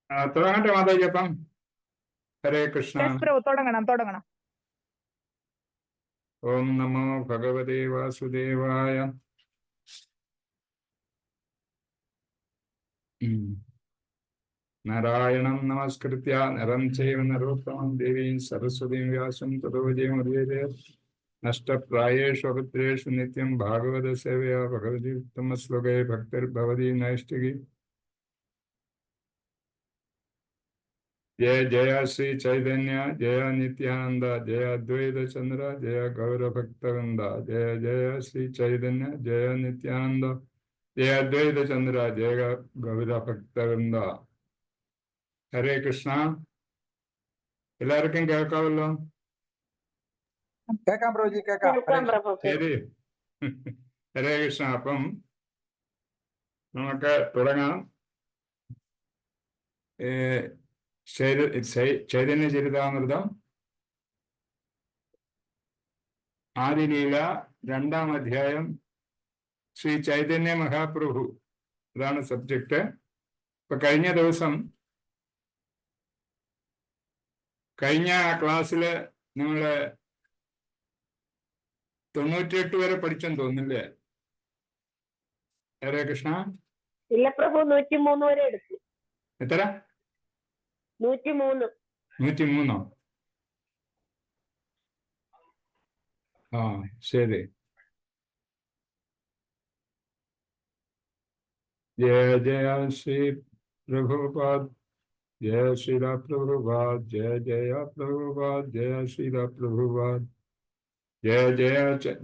തുടങ്ങട്ടെ മാതാജി? അപ്പം ഹരേ കൃഷ്ണ. തുടങ്ങണം. ഓം നമോ ഭഗവതേ വാസുദേവായ. നാരായണം നമസ്കൃത്യ നരം ചൈവ നരോത്തമം ദേവീം സരസ്വതീം വ്യാസം തതോ ജയമുദീരയേ. നഷ്ടപ്രായേഷു അപുത്രേഷു നിത്യം ഭാഗവത സേവയാ ഭഗവതി ഉത്തമശ്ലോകേ ഭക്തിർഭവതി നൈഷ്ഠികി. जय जय श्री चैतन्य जय नित्यानंद जय अद्वैत चंद्र जय गौर भक्तवृंद. जय जय श्री चैतन्य जय नित्यानंद जय अद्वैत चंद्र जय गौर भक्तवृंद. ഹരേ കൃഷ്ണ. എല്ലാവർക്കും കേൾക്കാമല്ലോ? കേൾക്കാം പ്രഭുജി, കേൾക്കാം. ശരി. ഹരേ കൃഷ്ണ. അപ്പം നമുക്ക് തുടങ്ങാം. ചൈതന്യ ചരിതാമൃതം ആദിലീല 2-ാം അധ്യായം. ശ്രീ ചൈതന്യ മഹാപ്രഭു, ഇതാണ് സബ്ജക്റ്റ്. ഇപ്പൊ കഴിഞ്ഞ ക്ലാസ്സില് നമ്മള് 98 വരെ പഠിച്ചെന്ന് തോന്നില്ലേ? ഹരേ കൃഷ്ണ. ഇല്ല പ്രഭു, 103 വരെ എടുത്തു. എത്ര? 103. 103. ആ ശരി. ജയ ജയ ശ്രീ പ്രഭുപാദ്. ജയ ശ്രീല പ്രഭുപാദ്. ജയ ജയ പ്രഭുപാദ്. ജയ ശ്രീല പ്രഭുപാദ്. ജയ ജയ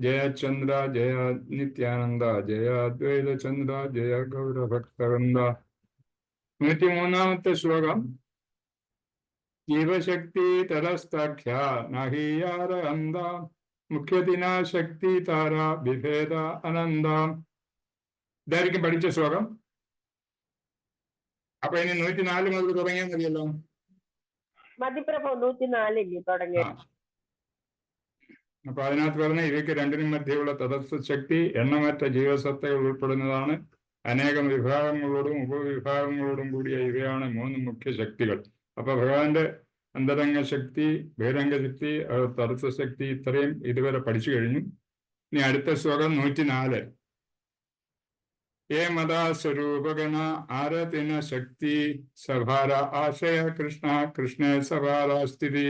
ജയചന്ദ്ര ജയ നിത്യാനന്ദ ജയ അദ്വൈത ചന്ദ്ര ജയ ഗൗരഭക്തവൃന്ദ. 103-ാമത്തെ ശ്ലോകം. ജീവശക്തി തരസ്ഥാഖ്യ നഹിയാര അന്ത മുഖ്യദിന ശക്തി താര വിഭേദ അനന്ത. ഇതായിരിക്കും പഠിച്ച ശ്ലോകം. അപ്പൊ ഇനി 104 മുതൽ തുടങ്ങിയാൽ മതിയല്ലോ. മതിപ്രഭു 104 തുടങ്ങി. അപ്പൊ അതിനകത്ത് പറഞ്ഞ ഇവയ്ക്ക് രണ്ടിനും മധ്യയുള്ള തടസ്സ ശക്തി എണ്ണമറ്റ ജീവസത്തകൾ ഉൾപ്പെടുന്നതാണ്. അനേകം വിഭാഗങ്ങളോടും ഉപവിഭാഗങ്ങളോടും കൂടിയ ഇവയാണ് 3 മുഖ്യ ശക്തികൾ. അപ്പൊ ഭഗവാന്റെ അന്തരംഗ ശക്തി, ബഹിരംഗ ശക്തി, തടസ്സ ശക്തി, ഇത്രയും ഇതുവരെ പഠിച്ചു കഴിഞ്ഞു. ഇനി അടുത്ത ശ്ലോകം 104. ഏ മതാ സ്വരൂപഗണ ആരതിന ശക്തി സഭാര ആശയ കൃഷ്ണ കൃഷ്ണ സഭാര സ്ഥിതി.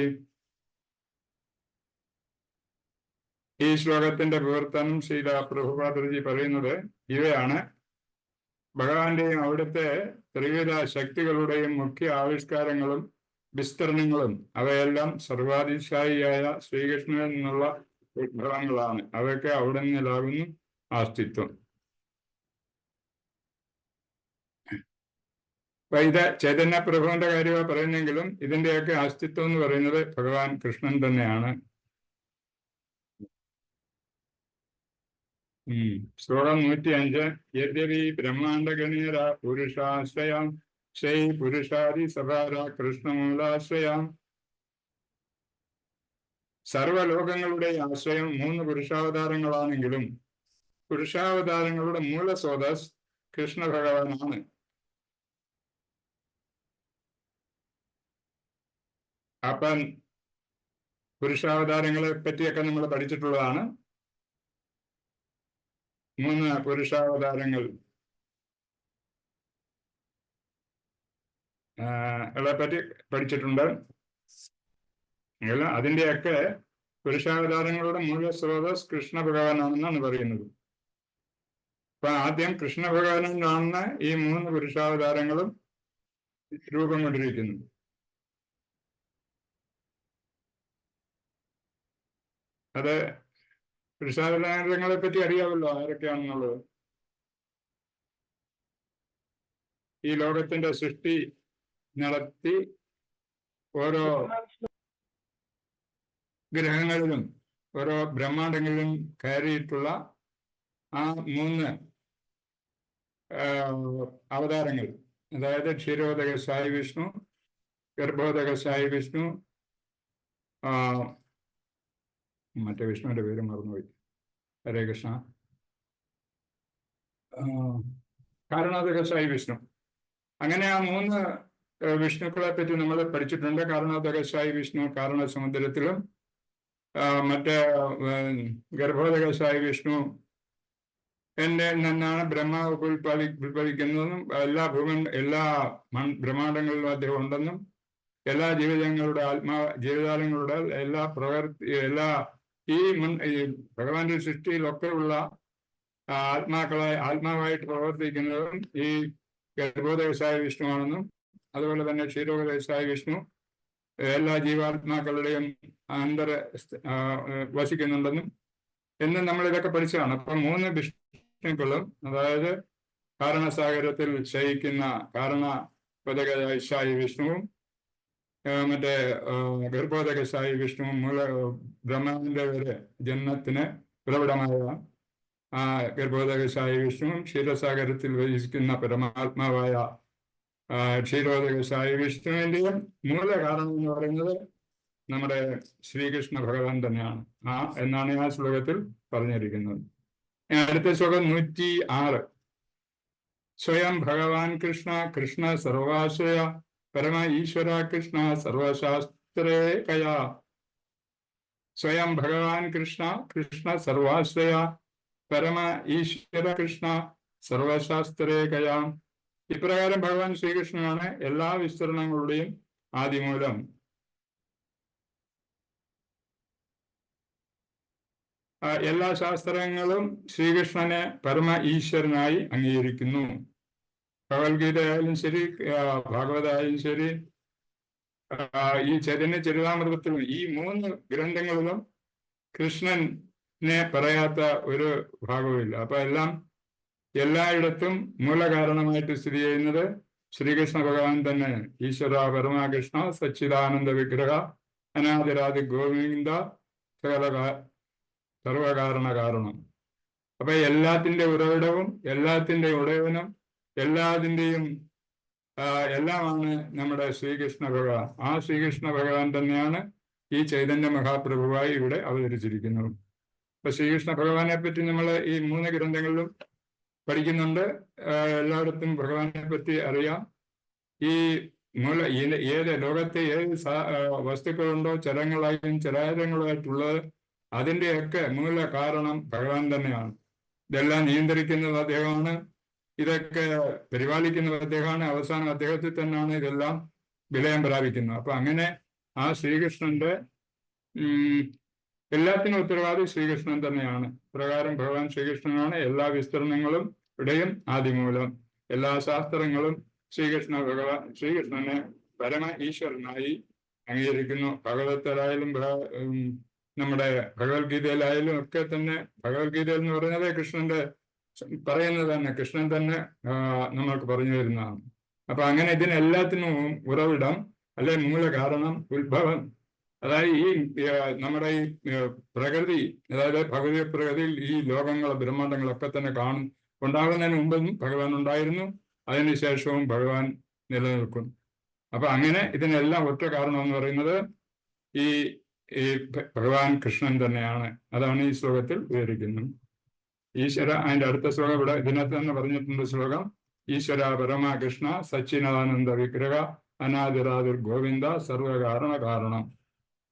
ഈ ശ്ലോകത്തിന്റെ വിവർത്തനം ശ്രീല പ്രഭുപാദജി പറയുന്നത് ഇവയാണ്. ഭഗവാന്റെയും അവിടുത്തെ ത്രിവിധ ശക്തികളുടെയും മുഖ്യ ആവിഷ്കാരങ്ങളും വിസ്തരണങ്ങളും അവയെല്ലാം സർവാധിശായിയായ ശ്രീകൃഷ്ണനിൽ നിന്നുള്ള ഉദ്ഭവങ്ങളാണ്. അവയ്ക്ക് അവിടെ നിന്നിലാകുന്നു അസ്തിത്വം. അപ്പൊ ഇത് ചൈതന്യ പ്രഭുവിന്റെ കാര്യമാണ് പറയുന്നെങ്കിലും ഇതിന്റെയൊക്കെ അസ്തിത്വം എന്ന് പറയുന്നത് ഭഗവാൻ കൃഷ്ണൻ തന്നെയാണ്. ശ്ലോകം 105. യദ്യപി ബ്രഹ്മാണ്ഡഗണീര പുരുഷാശ്രയം ശൈ പുരുഷാദി സഭാര കൃഷ്ണമൂലാശ്രയം. സർവലോകങ്ങളുടെ ആശ്രയം 3 പുരുഷാവതാരങ്ങളാണെങ്കിലും പുരുഷാവതാരങ്ങളുടെ മൂലസ്രോതസ് കൃഷ്ണ ഭഗവാനാണ്. അപ്പം പുരുഷാവതാരങ്ങളെ പറ്റിയൊക്കെ നമ്മൾ പഠിച്ചിട്ടുള്ളതാണ്. 3 പുരുഷാവതാരങ്ങൾ പറ്റി പഠിച്ചിട്ടുണ്ട്. അതിൻ്റെയൊക്കെ പുരുഷാവതാരങ്ങളുടെ മൂലസ്രോതസ് കൃഷ്ണ ഭഗവാനാണെന്നാണ് പറയുന്നത്. അപ്പൊ ആദ്യം കൃഷ്ണ ഭഗവാനിൽ കാണുന്ന ഈ 3 പുരുഷാവതാരങ്ങളും രൂപം കൊണ്ടിരിക്കുന്നു. അത് പുരുഷാവതാരങ്ങളെ പറ്റി അറിയാമല്ലോ ആരൊക്കെയാണെന്നുള്ളത്. ഈ ലോകത്തിന്റെ സൃഷ്ടി നടത്തി ഓരോ ഗ്രഹങ്ങളിലും ഓരോ ബ്രഹ്മാണ്ടങ്ങളിലും കയറിയിട്ടുള്ള ആ 3 അവതാരങ്ങൾ, അതായത് ക്ഷീരോദക സായി വിഷ്ണു, ഗർഭോദക സായി വിഷ്ണു, മറ്റേ വിഷ്ണുവിന്റെ പേര് മറന്നുപോയി. ഹരേ കൃഷ്ണ. കാരണോദക സായി വിഷ്ണു. അങ്ങനെ ആ 3 വിഷ്ണുക്കളെ പറ്റി നമ്മൾ പഠിച്ചിട്ടുണ്ട്. കാരണോദകശായി വിഷ്ണു കാരണസമുദ്രത്തിലും മറ്റേ ഗർഭോദകശായി വിഷ്ണു എന്റെ നിന്നാണ് ബ്രഹ്മാവ് ഉത്പാദിക്കുന്നതും എല്ലാ ബ്രഹ്മാണ്ടങ്ങളിലും അദ്ദേഹം ഉണ്ടെന്നും എല്ലാ ജീവജാലങ്ങളുടെ എല്ലാ ഈ ഭഗവാന്റെ സൃഷ്ടിയിലൊക്കെ ഉള്ള ആത്മാവായിട്ട് പ്രവർത്തിക്കുന്നതും ഈ ഗർഭോദകശായ വിഷ്ണുവാണെന്നും അതുപോലെ തന്നെ ക്ഷീരോദകശായ വിഷ്ണു എല്ലാ ജീവാത്മാക്കളുടെയും വസിക്കുന്നുണ്ടെന്നും എന്നും നമ്മൾ ഇതൊക്കെ പഠിച്ചതാണ്. അപ്പൊ 3 വിഷ്ണുക്കളും, അതായത് കാരണസാഗരത്തിൽ ശയിക്കുന്ന കാരണോദകശായി വിഷ്ണുവും മറ്റേ ഗർഭോദകശായി വിഷ്ണുവും ബ്രഹ്മാവിന്റെ വരെ ജന്മത്തിന് ഉറവിടമായ ഗർഭോദകശായി വിഷ്ണുവും ക്ഷീരസാഗരത്തിൽ വസിക്കുന്ന പരമാത്മാവായ ക്ഷീരോദകശായി വിഷ്ണുവിന്റെയും മൂലകാരണം എന്ന് പറയുന്നത് നമ്മുടെ ശ്രീകൃഷ്ണ ഭഗവാൻ തന്നെയാണ് എന്നാണ് ആ ശ്ലോകത്തിൽ പറഞ്ഞിരിക്കുന്നത്. അടുത്ത ശ്ലോകം 106. സ്വയം ഭഗവാൻ കൃഷ്ണ കൃഷ്ണ സർവാശ്രയ പരമ ഈശ്വര കൃഷ്ണ സർവശാസ്ത്രേ കയാ. സ്വയം ഭഗവാൻ കൃഷ്ണ കൃഷ്ണ സർവാശ്രയ പരമ ഈശ്വര കൃഷ്ണ സർവശാസ്ത്രേ കയാ. ഇപ്രകാരം ഭഗവാൻ ശ്രീകൃഷ്ണനാണ് എല്ലാ വിസ്തരണങ്ങളുടെയും ആദിമൂലം. എല്ലാ ശാസ്ത്രങ്ങളും ശ്രീകൃഷ്ണനെ പരമ ഈശ്വരനായി അംഗീകരിക്കുന്നു. ഭഗവത്ഗീതയായാലും ശരി, ഭാഗവതായാലും ശരി, ഈ ചൈതന്യ ചരിതാമൃതത്തിലും ഈ 3 ഗ്രന്ഥങ്ങളിലും കൃഷ്ണനെ പറയാത്ത ഒരു ഭാഗവുമില്ല. അപ്പൊ എല്ലായിടത്തും മൂലകാരണമായിട്ട് സ്ഥിതി ചെയ്യുന്നത് ശ്രീകൃഷ്ണ ഭഗവാൻ തന്നെ. ഈശ്വര പരമകൃഷ്ണ സച്ചിദാനന്ദ വിഗ്രഹ അനാദിരാദി ഗോവിന്ദ സർവകാരണ കാരണം. അപ്പൊ എല്ലാത്തിന്റെ ഉറവിടവും എല്ലാത്തിന്റെ ഉടയവനും എല്ലാത്തിൻ്റെയും എല്ലാമാണ് നമ്മുടെ ശ്രീകൃഷ്ണ ഭഗവാൻ. ആ ശ്രീകൃഷ്ണ ഭഗവാൻ തന്നെയാണ് ഈ ചൈതന്യ മഹാപ്രഭുവായി ഇവിടെ അവതരിച്ചിരിക്കുന്നത്. അപ്പൊ ശ്രീകൃഷ്ണ ഭഗവാനെ പറ്റി നമ്മൾ ഈ 3 ഗ്രന്ഥങ്ങളിലും പഠിക്കുന്നുണ്ട്. എല്ലായിടത്തും ഭഗവാനെ പറ്റി അറിയാം. ഈ ഏത് ലോകത്തെ ഏത് വസ്തുക്കളുണ്ടോ, ചരങ്ങളായും ചരാചരങ്ങളായിട്ടുള്ളത്, അതിൻ്റെയൊക്കെ മൂല കാരണം ഭഗവാൻ തന്നെയാണ്. ഇതെല്ലാം നിയന്ത്രിക്കുന്നത് അദ്ദേഹമാണ്, ഇതൊക്കെ പരിപാലിക്കുന്നത് അദ്ദേഹമാണ്. അവസാനം അദ്ദേഹത്തിൽ തന്നെയാണ് ഇതെല്ലാം വിലയം പ്രാപിക്കുന്നത്. അപ്പൊ അങ്ങനെ ആ ശ്രീകൃഷ്ണന്റെ എല്ലാത്തിനും ഉത്തരവാദി ശ്രീകൃഷ്ണൻ തന്നെയാണ്. പ്രകാരം ഭഗവാൻ ശ്രീകൃഷ്ണനാണ് എല്ലാ വിസ്തരണങ്ങളും ഇടയും ആദിമൂലം. എല്ലാ ശാസ്ത്രങ്ങളും ശ്രീകൃഷ്ണനെ പരമ ഈശ്വരനായി അംഗീകരിക്കുന്നു. ഭഗവതത്തിലായാലും നമ്മുടെ ഭഗവത്ഗീതയിലായാലും ഒക്കെ തന്നെ, ഭഗവത്ഗീത എന്ന് പറയുന്നത് കൃഷ്ണന്റെ പറയുന്നത് തന്നെ, കൃഷ്ണൻ തന്നെ നമ്മൾക്ക് പറഞ്ഞു തരുന്നതാണ്. അപ്പൊ അങ്ങനെ ഇതിനെല്ലാത്തിനും ഉറവിടം അല്ലെ മൂല കാരണം, ഉത്ഭവം, അതായത് ഈ നമ്മുടെ ഈ പ്രകൃതി, അതായത് ഭഗവതി പ്രകൃതിയിൽ ഈ ലോകങ്ങളെ ബ്രഹ്മാണ്ടങ്ങളൊക്കെ തന്നെ ഉണ്ടാകുന്നതിന് മുമ്പും ഭഗവാൻ ഉണ്ടായിരുന്നു, അതിനുശേഷവും ഭഗവാൻ നിലനിൽക്കും. അപ്പൊ അങ്ങനെ ഇതിനെല്ലാം ഒറ്റ കാരണം എന്ന് പറയുന്നത് ഈ ഭഗവാൻ കൃഷ്ണൻ തന്നെയാണ്. അതാണ് ഈ ശ്ലോകത്തിൽ വിവരിക്കുന്നത്. ഈശ്വര, അതിന്റെ അടുത്ത ശ്ലോകം ഇവിടെ ഇതിനകത്ത് തന്നെ പറഞ്ഞിട്ടുണ്ട്. ശ്ലോകം ഈശ്വര പരമ കൃഷ്ണ സച്ചിദാനന്ദ വിഗ്രഹ അനാദിരാദിർ ഗോവിന്ദ സർവകാരണ കാരണം.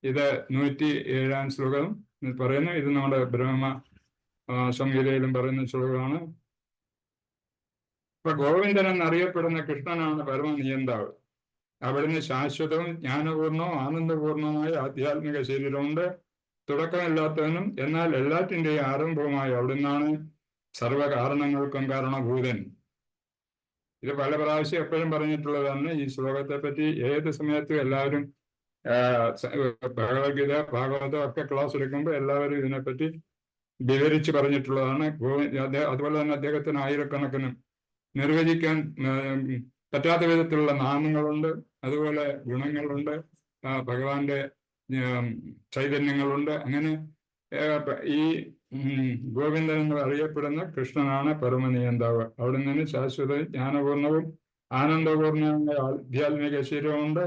ഇത് 107 ശ്ലോകം പറയുന്നു. ഇത് നമ്മുടെ ബ്രഹ്മ സംഹിതയിലും പറയുന്ന ശ്ലോകമാണ്. ഇപ്പൊ ഗോവിന്ദൻ എന്നറിയപ്പെടുന്ന കൃഷ്ണനാണ് പരമനിയന്താവ്. അവിടുന്ന് ശാശ്വതവും ജ്ഞാനപൂർണവും ആനന്ദപൂർണമായ ആധ്യാത്മിക ശരീരമുണ്ട്. തുടക്കമില്ലാത്തവനും എന്നാൽ എല്ലാറ്റിൻ്റെയും ആരംഭവുമായ അവിടുന്നാണ് സർവകാരണങ്ങൾക്കും കാരണഭൂതൻ. ഇത് പല പ്രാവശ്യം എപ്പോഴും പറഞ്ഞിട്ടുള്ളതാണ്. ഈ ശ്ലോകത്തെ പറ്റി ഏത് സമയത്തും എല്ലാവരും ഭഗവത്ഗീത, ഭാഗവതം ഒക്കെ ക്ലാസ് എടുക്കുമ്പോൾ എല്ലാവരും ഇതിനെപ്പറ്റി വിവരിച്ച് പറഞ്ഞിട്ടുള്ളതാണ്. അതുപോലെ തന്നെ അദ്ദേഹത്തിന് ആയിരക്കണക്കിന് നിർവചിക്കാൻ പറ്റാത്ത വിധത്തിലുള്ള നാമങ്ങളുണ്ട്, അതുപോലെ ഗുണങ്ങളുണ്ട്, ഭഗവാന്റെ ചൈതന്യങ്ങളുണ്ട്. അങ്ങനെ ഈ ഗോവിന്ദൻ എന്ന് അറിയപ്പെടുന്ന കൃഷ്ണനാണ് പരമനിയന്താവ്. അവിടെ നിന്ന് ശാശ്വത ജ്ഞാനപൂർണവും ആനന്ദപൂർണമായ ആധ്യാത്മിക ശരീരമുണ്ട്.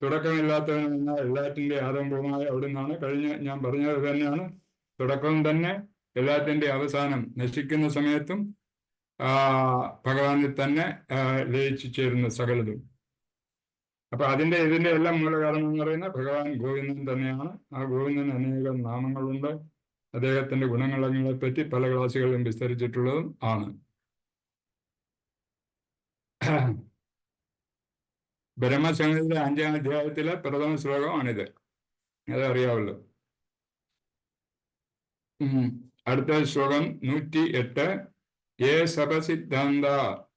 തുടക്കമില്ലാത്തവനെന്ന എല്ലാറ്റിൻ്റെ ആരംഭവുമായ അവിടെ നിന്നാണ്. ഞാൻ പറഞ്ഞത് തന്നെയാണ്. തുടക്കം തന്നെ എല്ലാറ്റിൻ്റെ അവസാനം നശിക്കുന്ന സമയത്തും ഭഗവാനിൽ തന്നെ ലയിച്ചു ചേരുന്ന സകലതും. അപ്പൊ ഇതിന്റെ എല്ലാം മൂലകാരണം എന്ന് പറയുന്നത് ഭഗവാൻ ഗോവിന്ദൻ തന്നെയാണ്. ആ ഗോവിന്ദന് അനേകം നാമങ്ങളുണ്ട്. അദ്ദേഹത്തിന്റെ ഗുണങ്ങളെ പറ്റി പല ക്ലാസ്സുകളിലും വിസ്തരിച്ചിട്ടുള്ളതും ആണ്. ബ്രഹ്മസംഹിതയിലെ 5-ാം അധ്യായത്തിലെ പ്രഥമ ശ്ലോകമാണിത്. അതറിയാവുള്ളൂ. അടുത്ത ശ്ലോകം 108. യേ സപസിദ്ധാന്ത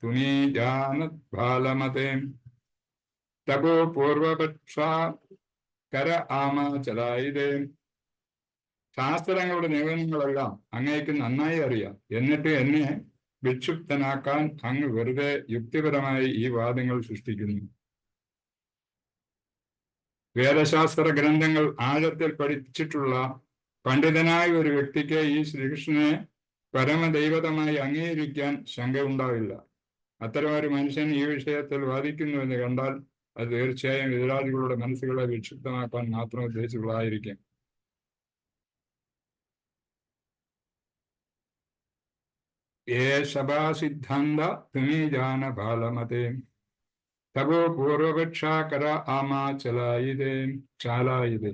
തുനീ ജാനത് ബാലമതേ തപോ പൂർവപക്ഷ കര ആമാചലായിതേ. ശാസ്ത്രങ്ങളുടെ നിയമങ്ങളെല്ലാം അങ്ങേക്ക് നന്നായി അറിയാം. എന്നിട്ട് എന്നെ വിക്ഷുപ്തനാക്കാൻ അങ്ങ് വെറുതെ യുക്തിപരമായി ഈ വാദങ്ങൾ സൃഷ്ടിക്കുന്നു. വേദശാസ്ത്ര ഗ്രന്ഥങ്ങൾ ആഴത്തിൽ പഠിച്ചിട്ടുള്ള പണ്ഡിതനായ ഒരു വ്യക്തിക്ക് ഈ ശ്രീകൃഷ്ണനെ പരമദൈവതമായി അംഗീകരിക്കാൻ ശങ്കയുണ്ടാവില്ല. അത്തരമൊരു മനുഷ്യൻ ഈ വിഷയത്തിൽ വാദിക്കുന്നുവെന്ന് കണ്ടാൽ അത് തീർച്ചയായും എതിരാളികളുടെ മനസ്സുകളെ വിക്ഷുപ്തമാക്കാൻ മാത്രം ഉദ്ദേശിച്ചുള്ളതായിരിക്കും. യേ ശബാസിദ്ധാന്ത തുമീജാന ബാലമതേ തപോ പൂർവപക്ഷാകര ആമാചലായിതേ. ചാലായുധ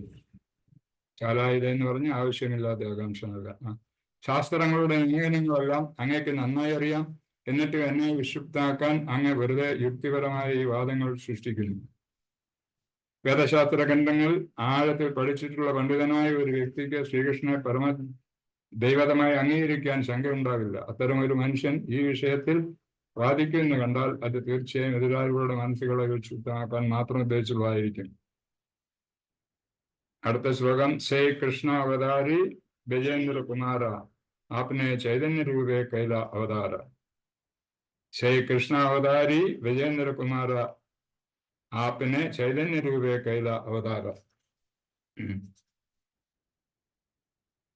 എന്ന് പറഞ്ഞ് ആവശ്യമില്ലാത്ത ആകാംക്ഷ നൽകാം. ശാസ്ത്രങ്ങളുടെ നിയമനങ്ങളെല്ലാം അങ്ങേക്ക് നന്നായി അറിയാം. എന്നിട്ട് എന്നെ വിക്ഷുപ്താക്കാൻ അങ്ങ് വെറുതെ യുക്തിപരമായ ഈ വാദങ്ങൾ സൃഷ്ടിക്കുന്നു. വേദശാസ്ത്ര ഗ്രന്ഥങ്ങൾ ആഴത്തിൽ പഠിച്ചിട്ടുള്ള പണ്ഡിതനായ ഒരു വ്യക്തിക്ക് ശ്രീകൃഷ്ണനെ പരമ ദൈവതമായി അംഗീകരിക്കാൻ ശങ്കയുണ്ടാവില്ല. അത്തരമൊരു മനുഷ്യൻ ഈ വിഷയത്തിൽ വാദിക്കുമെന്ന് കണ്ടാൽ അത് തീർച്ചയായും എതിരാളികളുടെ മനസ്സുകളെ വിക്ഷുപ്തമാക്കാൻ മാത്രം ഉദ്ദേശിച്ചുള്ളതായിരിക്കും. അടുത്ത ശ്ലോകം. സേ കൃഷ്ണ അവതാരി വിജയേന്ദ്ര കുമാര ആപ്നെ ചൈതന്യ രൂപേ കൈല അവതാര. സേ കൃഷ്ണ അവതാരി വിജയേന്ദ്ര കുമാര ആപ്നെ ചൈതന്യ രൂപേ കൈല അവതാര.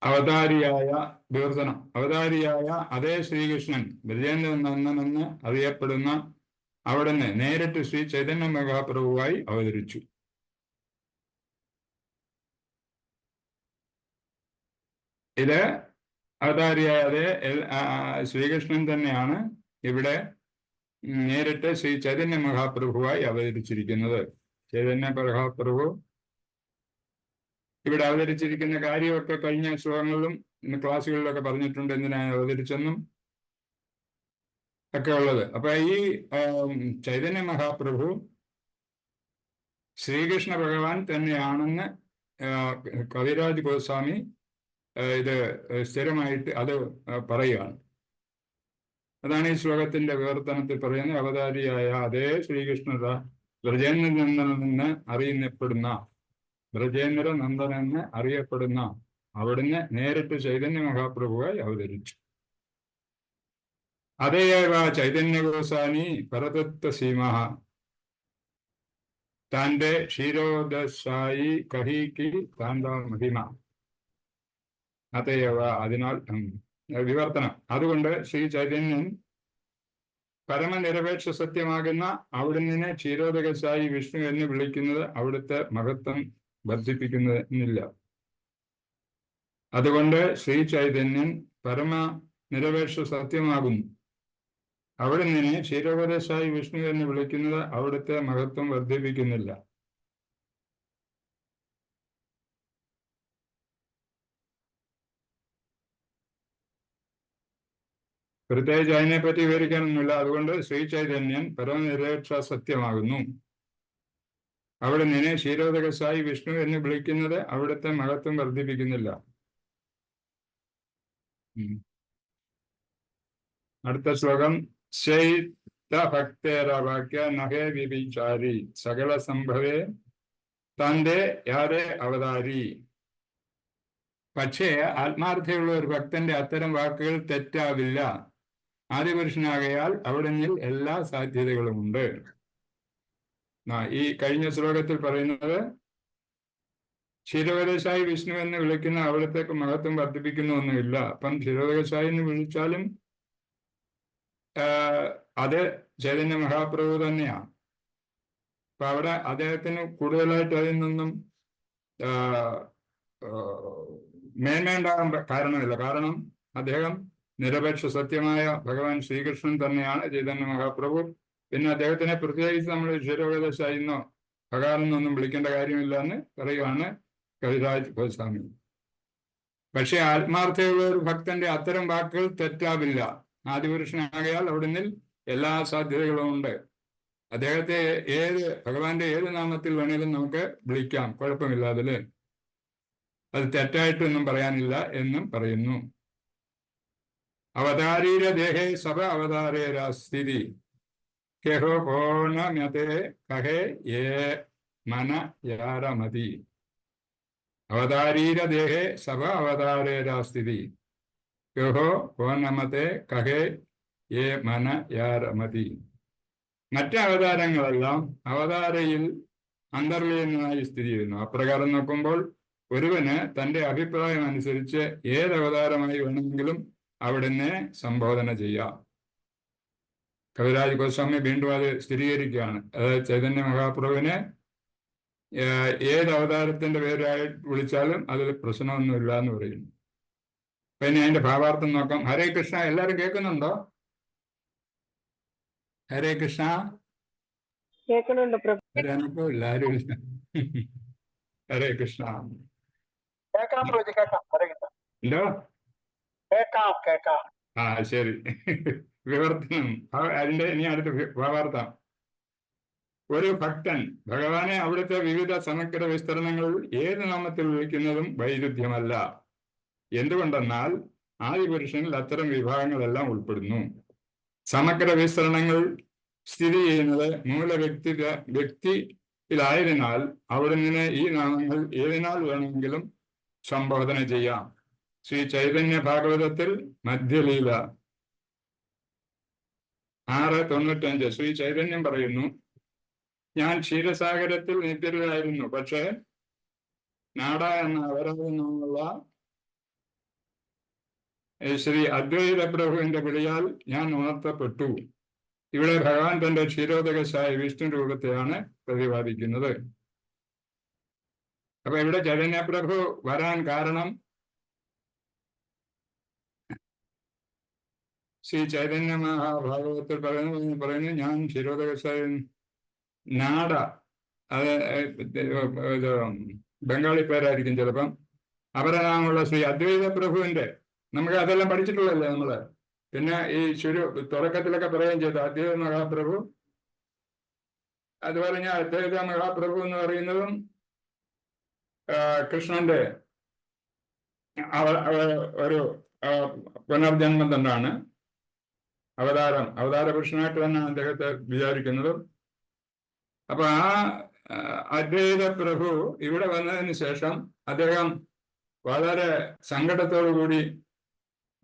അവതാരിയായ വിവർത്തനം. അവതാരിയായ അതേ ശ്രീകൃഷ്ണൻ ബ്രജേന്ദ്രനന്ദൻ എന്ന് അറിയപ്പെടുന്ന അവിടുന്ന് നേരിട്ട് ശ്രീ ചൈതന്യ മഹാപ്രഭുവായി അവതരിച്ചു. ഇത് അവതാരിയായ അതേ ശ്രീകൃഷ്ണൻ തന്നെയാണ് ഇവിടെ നേരിട്ട് ശ്രീ ചൈതന്യ മഹാപ്രഭുവായി അവതരിച്ചിരിക്കുന്നത്. ചൈതന്യ മഹാപ്രഭു ഇവിടെ അവതരിച്ചിരിക്കുന്ന കാര്യമൊക്കെ കഴിഞ്ഞ ശ്ലോകങ്ങളിലും ക്ലാസ്സുകളിലൊക്കെ പറഞ്ഞിട്ടുണ്ട്, എന്തിനാണ് അവതരിച്ചെന്നും ഒക്കെ ഉള്ളത്. അപ്പൊ ഈ ചൈതന്യ മഹാപ്രഭു ശ്രീകൃഷ്ണ ഭഗവാൻ തന്നെയാണെന്ന് കവിരാജ് ഗോസ്വാമി ഇത് സ്ഥിരമായിട്ട് അത് പറയുകയാണ്. അതാണ് ഈ ശ്ലോകത്തിന്റെ വിവർത്തനത്തിൽ പറയുന്നത്. അവതാരിയായ അതേ ശ്രീകൃഷ്ണത ബ്രജേന്ദ്രനന്ദനെന്ന് അറിയപ്പെടുന്ന അവിടുന്ന് നേരിട്ട് ചൈതന്യ മഹാപ്രഭുവായി അവതരിച്ചു. അതേവ ചൈതന്യ ഗോസാനി പരതത്വ സീമ തന്റെ ക്ഷീരോദശായി കഹീക്കി താന്ത മഹിമ. അതേവ അതിനാൽ വിവർത്തനം. അതുകൊണ്ട് ശ്രീ ചൈതന്യൻ പരമനിരപേക്ഷ സത്യമാകുന്ന അവിടുന്ന് ക്ഷീരോദകശായി വിഷ്ണു എന്ന് വിളിക്കുന്നത് അവിടുത്തെ മഹത്വം വർദ്ധിപ്പിക്കുന്നില്ല. അതുകൊണ്ട് ശ്രീ ചൈതന്യൻ പരമ നിരപേക്ഷ സത്യമാകുന്നു. അവിടുന്ന് ക്ഷീരോദകശായി വിഷ്ണു എന്ന് വിളിക്കുന്നത് അവിടുത്തെ മഹത്വം വർദ്ധിപ്പിക്കുന്നില്ല. പ്രത്യേകിച്ച് അതിനെപ്പറ്റി വിവരിക്കാനൊന്നുമില്ല. അതുകൊണ്ട് ശ്രീ ചൈതന്യൻ പരമനിരപേക്ഷ സത്യമാകുന്നു. അവിടെ നിന്നെ ക്ഷീരോദകശായി വിഷ്ണു എന്ന് വിളിക്കുന്നത് അവിടുത്തെ മഹത്വം വർദ്ധിപ്പിക്കുന്നില്ല. അടുത്ത ശ്ലോകം. ശൈതഭക്തേരവാക്യ നഹേ വ്യഭിചാരി സകല സംഭവേ തന്റെ യാതെ അവതാരി. പക്ഷേ ആത്മാർത്ഥയുള്ള ഒരു ഭക്തന്റെ അത്തരം വാക്കുകൾ തെറ്റാവില്ല. ആദിപുരുഷനാകയാൽ അവിടുന്ന് എല്ലാ സാധ്യതകളുമുണ്ട്. ഈ കഴിഞ്ഞ ശ്ലോകത്തിൽ പറയുന്നത് ക്ഷീരോദകശായി വിഷ്ണു എന്ന് വിളിക്കുന്ന അവിടത്തേക്ക് മഹത്വം വർദ്ധിപ്പിക്കുന്നൊന്നുമില്ല. അപ്പം ക്ഷീരോദകശായി എന്ന് വിളിച്ചാലും അത് ചൈതന്യ മഹാപ്രഭു തന്നെയാണ്. അപ്പൊ അവിടെ അദ്ദേഹത്തിന് കൂടുതലായിട്ട് അതിൽ നിന്നും മേന്മയുണ്ടാകാൻ കാരണമില്ല. കാരണം അദ്ദേഹം നിരപേക്ഷ സത്യമായ ഭഗവാൻ ശ്രീകൃഷ്ണൻ തന്നെയാണ് ചൈതന്യ മഹാപ്രഭു. പിന്നെ അദ്ദേഹത്തിനെ പ്രത്യേകിച്ച് നമ്മൾ ക്ഷീരോദകശായി എന്നോ ഭഗവാൻ എന്നൊന്നും വിളിക്കേണ്ട കാര്യമില്ല എന്ന് പറയുവാണ് കവിരാജ് ഗോസ്വാമി. പക്ഷെ ആത്മാർത്ഥതയുള്ള ഒരു ഭക്തന്റെ അത്തരം വാക്കുകൾ തെറ്റാവില്ല. ആദിപുരുഷനാകയാൽ അവിടുന്ന് എല്ലാ സാധ്യതകളും ഉണ്ട്. അദ്ദേഹത്തെ ഭഗവാന്റെ ഏത് നാമത്തിൽ വേണേലും നമുക്ക് വിളിക്കാം, കുഴപ്പമില്ല. അതില് അത് തെറ്റായിട്ടൊന്നും പറയാനില്ല എന്നും പറയുന്നു. അവതാരീര ദേഹേ സഭ അവതാരേരാ സ്ഥിതി കേഹോ കോണമതേ കഹേ യേ മന യാരമതി. അവതാരീര ദേഹേ സഭ അവതാരേരാ സ്ഥിതി കേഹോ കോണമതേ കഹേ യേ മന യാരമതി. മറ്റ് അവതാരങ്ങളെല്ലാം അവതാരയിൽ അന്തർലീനമായി സ്ഥിതി ചെയ്യുന്നു. അപ്രകാരം നോക്കുമ്പോൾ ഒരുവന് തന്റെ അഭിപ്രായം അനുസരിച്ച് ഏത് അവതാരമായി വേണമെങ്കിലും അവിടുന്ന് സംബോധന ചെയ്യാം. കവിരാജ് ഗോസ്വാമി വീണ്ടും അത് സ്ഥിരീകരിക്കുകയാണ്. അതായത് ചൈതന്യ മഹാപ്രഭുവിനെ ഏത് അവതാരത്തിന്റെ പേരായി വിളിച്ചാലും അതിൽ പ്രശ്നമൊന്നുമില്ല എന്ന് പറയുന്നു. പിന്നെ അതിന്റെ ഭാവാർത്ഥം നോക്കാം. ഹരേ കൃഷ്ണ. എല്ലാവരും കേൾക്കുന്നുണ്ടോ? ഹരേ കൃഷ്ണ. കേൾക്കുന്നുണ്ട് പ്രഭു. ഒരനുഭവം ഇല്ല, ആരും ഇല്ല. ഹരേ കൃഷ്ണ. എന്തോ? ആ ശരി. വിവർത്തനം അതിന്റെ ഇനി അടുത്ത ഭാവാർത്ഥം. ഒരു ഭക്തൻ ഭഗവാനെ അവിടുത്തെ വിവിധ സമഗ്ര വിസ്തരണങ്ങളിൽ ഏത് നാമത്തിൽ വിളിക്കുന്നതും വൈരുദ്ധ്യമല്ല. എന്തുകൊണ്ടെന്നാൽ ആദിപുരുഷനിൽ അത്തരം വിഭാഗങ്ങളെല്ലാം ഉൾപ്പെടുന്നു. സമഗ്ര വിസ്തരണങ്ങൾ സ്ഥിതി ചെയ്യുന്നത് വ്യക്തിയിലായതിനാൽ അവിടുന്ന് ഈ നാമങ്ങൾ ഏതിനാൽ വേണമെങ്കിലും സംബോധന ചെയ്യാം. ശ്രീ ചൈതന്യ ഭാഗവതത്തിൽ മധ്യലീല 6:95 ശ്രീ ചൈതന്യം പറയുന്നു, ഞാൻ ക്ഷീരസാഗരത്തിൽ നിത്യരായിരുന്നു, പക്ഷേ നാട എന്ന അവരാധനമുള്ള ശ്രീ അദ്വൈത പ്രഭുവിന്റെ വിളിയാൽ ഞാൻ ഉണർത്തപ്പെട്ടു. ഇവിടെ ഭഗവാൻ തന്റെ ക്ഷീരോദകശായ വിഷ്ണു രൂപത്തെയാണ് പ്രതിപാദിക്കുന്നത്. അപ്പൊ ഇവിടെ ചൈതന്യ പ്രഭു വരാൻ കാരണം ശ്രീ ചൈതന്യ മഹാഭാഗവത്തിൽ പറയുന്നു ഞാൻ ക്ഷീരോദകശായ നാട, അത് ബംഗാളി പേരായിരിക്കും ചിലപ്പം, അപരനാമുള്ള ശ്രീ അദ്വൈത പ്രഭുവിന്റെ, നമുക്ക് അതെല്ലാം പഠിച്ചിട്ടുള്ളല്ലേ നമ്മള്. പിന്നെ ഈ തുടക്കത്തിലൊക്കെ പറയുകയും ചെയ്തു അദ്വൈത മഹാപ്രഭു. അതുപോലെ ഞാൻ അദ്വൈത മഹാപ്രഭു എന്ന് പറയുന്നതും കൃഷ്ണന്റെ ഒരു പുനർജന്മം തന്നെയാണ്. അവതാര പുരുഷനായിട്ട് തന്നെ അദ്ദേഹത്തെ വിചാരിക്കുന്നതും. അപ്പൊ ആ അദ്വൈത പ്രഭു ഇവിടെ വന്നതിന് ശേഷം അദ്ദേഹം വളരെ സങ്കടത്തോടു കൂടി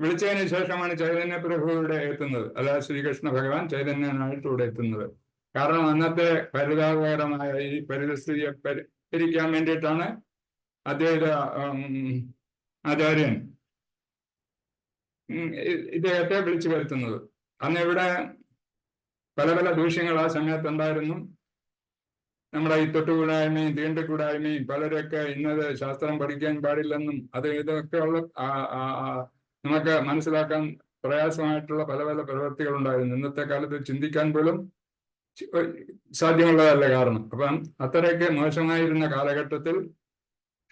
വിളിച്ചതിന് ശേഷമാണ് ചൈതന്യ പ്രഭു ഇവിടെ എത്തുന്നത്. അതായത് ശ്രീകൃഷ്ണ ഭഗവാൻ ചൈതന്യനായിട്ട് ഇവിടെ എത്തുന്നത്. കാരണം അന്നത്തെ പരിതാപകരമായ ഈ പരിസ്ഥിതിയെ പരിഹരിക്കാൻ വേണ്ടിയിട്ടാണ് അദ്വൈത ആചാര്യൻ ഇദ്ദേഹത്തെ വിളിച്ചു വരുത്തുന്നത്. അന്ന് ഇവിടെ പല പല ദൂഷ്യങ്ങൾ ആ സമയത്തുണ്ടായിരുന്നു. നമ്മുടെ ഈ തൊട്ടുകൂടായ്മയും തീണ്ടക്കൂടായ്മയും, പലരൊക്കെ ഇന്നത് ശാസ്ത്രം പഠിക്കാൻ പാടില്ലെന്നും ഇതൊക്കെ ഉള്ള നമുക്ക് മനസ്സിലാക്കാൻ പ്രയാസമായിട്ടുള്ള പല പല പ്രവൃത്തികൾ ഉണ്ടായിരുന്നു. ഇന്നത്തെ കാലത്ത് ചിന്തിക്കാൻ പോലും സാധ്യമുള്ളതല്ല. കാരണം അപ്പം അത്രയൊക്കെ മോശമായിരുന്ന കാലഘട്ടത്തിൽ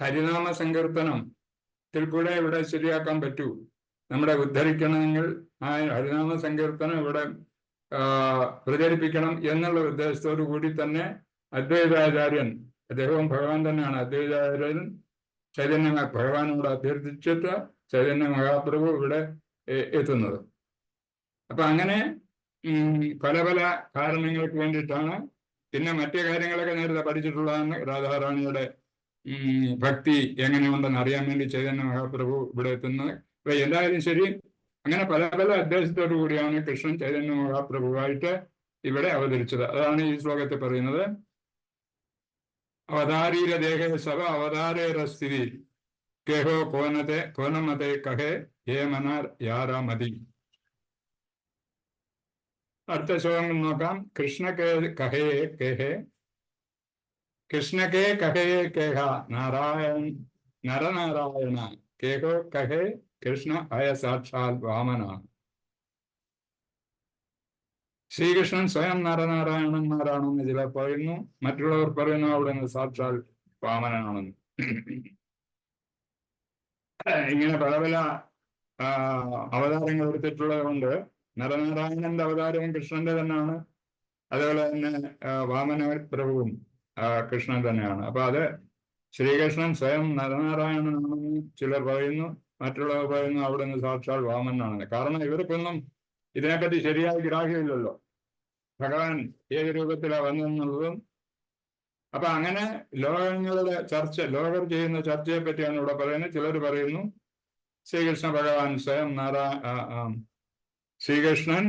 ഹരിനാമ സങ്കീർത്തനത്തിൽ കൂടെ ഇവിടെ ശരിയാക്കാൻ പറ്റൂ. നമ്മുടെ ഉദ്ധരിക്കണമെങ്കിൽ ആ ഹരിനാമ സങ്കീർത്തനം ഇവിടെ പ്രചരിപ്പിക്കണം എന്നുള്ള ഉദ്ദേശത്തോടു കൂടി തന്നെ അദ്വൈതാചാര്യൻ, അദ്ദേഹവും ഭഗവാൻ തന്നെയാണ്, അദ്വൈതാചാര്യൻ ചൈതന്യ ഭഗവാനോട് അഭ്യർത്ഥിച്ചിട്ട് ചൈതന്യ മഹാപ്രഭു ഇവിടെ എത്തുന്നത്. അപ്പൊ അങ്ങനെ പല പല കാരണങ്ങൾക്ക് വേണ്ടിയിട്ടാണ്. പിന്നെ മറ്റു കാര്യങ്ങളൊക്കെ നേരത്തെ പഠിച്ചിട്ടുള്ളതാണ്. രാധാറാണിയുടെ ഭക്തി എങ്ങനെയുണ്ടെന്ന് അറിയാൻ വേണ്ടി ചൈതന്യ മഹാപ്രഭു ഇവിടെ എത്തുന്നത്. അപ്പൊ എന്തായാലും ശരി, അങ്ങനെ പല പല ഉദ്ദേശത്തോടു കൂടിയാണ് കൃഷ്ണൻ ചൈതന്യ മഹാപ്രഭുവായിട്ട് ഇവിടെ അവതരിച്ചത്. അതാണ് ഈ ശ്ലോകത്തിൽ പറയുന്നത്. അവതാരീര ദേഹ സഭ അവതാരേര സ്ഥിതി കേഹോ കോനമതേ കഹേ ഹേ മനാർ യാരാമതി. അടുത്ത ശ്ലോകങ്ങൾ നോക്കാം. കൃഷ്ണകേ കഹേ കേഹേ കൃഷ്ണകേ കഹേ കേഹ നരനാരായണ കേഹോ കഹേ കൃഷ്ണ അയ സാക്ഷാൽ വാമന. ശ്രീകൃഷ്ണൻ സ്വയം നരനാരായണന്മാരാണെന്ന് ചിലർ പറയുന്നു, മറ്റുള്ളവർ പറയുന്നു അവിടെ നിന്ന് സാക്ഷാൽ വാമനനാണെന്ന്. ഇങ്ങനെ പല പല അവതാരങ്ങൾ എടുത്തിട്ടുള്ളത് കൊണ്ട് നരനാരായണന്റെ അവതാരവും കൃഷ്ണന്റെ തന്നെയാണ്. അതുപോലെ തന്നെ വാമന പ്രഭുവും കൃഷ്ണൻ തന്നെയാണ്. അപ്പൊ അത് ശ്രീകൃഷ്ണൻ സ്വയം നരനാരായണനാണെന്ന് ചിലർ പറയുന്നു, മറ്റുള്ളവർ പറയുന്നു അവിടെ നിന്ന് സാക്ഷാൽ വാമനാണെന്ന്. കാരണം ഇവർക്കൊന്നും ഇതിനെപ്പറ്റി ശരിയായ ഗ്രാഹ്യമില്ലല്ലോ, ഭഗവാൻ ഏത് രൂപത്തിലാണ് വന്നെന്നുള്ളതും. അപ്പൊ അങ്ങനെ ലോകങ്ങളുടെ ചർച്ച, ലോകർ ചെയ്യുന്ന ചർച്ചയെ പറ്റിയാണ് ഇവിടെ പറയുന്നത്. ചിലർ പറയുന്നു ശ്രീകൃഷ്ണ ഭഗവാൻ സ്വയം ശ്രീകൃഷ്ണൻ